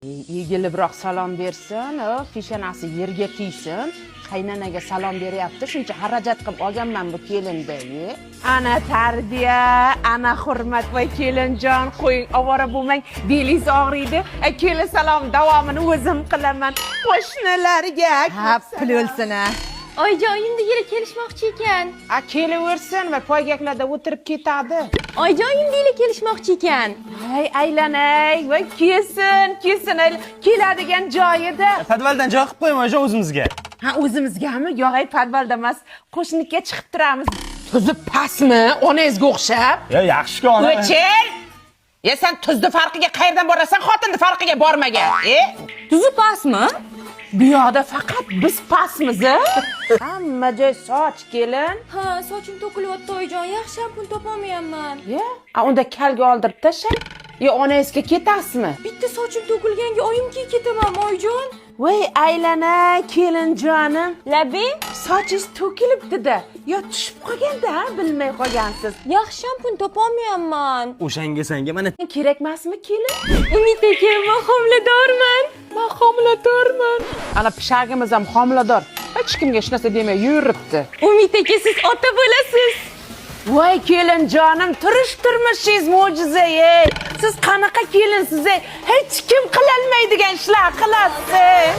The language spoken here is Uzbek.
Egilibroq salom bersin, peshonasi yerga tegsin. Qaynanaga salom beryapti, shuncha xarajat qilib olganman bu kelinda. Ana tarbiya, ana hurmat va kelinjon, qo'ying, ovora bo'lmang, belingiz og'riydi. Kelin salom davomini o'zim qilaman. Qo'shnilarga pul o'lsin a. Oyjoyimda yili kelishmoqchi ekan. kelaversin va poygaklarda o'tirib ketadi. Oyjoyimda yili kelishmoqchi ekan. Hay aylanay va kelsin, keladigan joyida. Podvaldan joy qilib qo'ying oyijon o'zimizga. Ha, o'zimizgami? Yo'q, podvalda emas, qo'shniga chiqib turamiz. Tuzi pastmi? Onangizga o'xshab? Ya yaxshi-ku ona. O'chil! Sen tuzni farqiga qayerdan borasan, xotinni farqiga bormagan. Tuzi pastmi? Bu yoqda faqat biz pastmiz. Hamma joy soch kelin. Ha, sochim to'kilyapti oyijon, yaxshi shampun topolmayapman. Unda kalga oldirib tashlang. Onangizga ketasizmi? Bitta sochim to'kilganga oyimga ketaman oyijon. Voy aylana, kelinjonim. Labing? Sochingiz to'kilibdi-da. Tushib qolganda, bilmay qolgansiz. Yaxshi shampun topolmayapman. O'shanga senga mana Kerakmasmi kelin? Umid aka, men homiladorman. Men homiladorman. Ana pishagimiz ham homilador. Hech kimga hech narsa demay yuribdi. Umid aka, siz ota bo'lasiz. Voy kelinjonim, turmushingiz mo'jiza-ey. Siz qanaqa kelinsiz-ey? Hech kim qilolmaydigan ishlar qilasiz.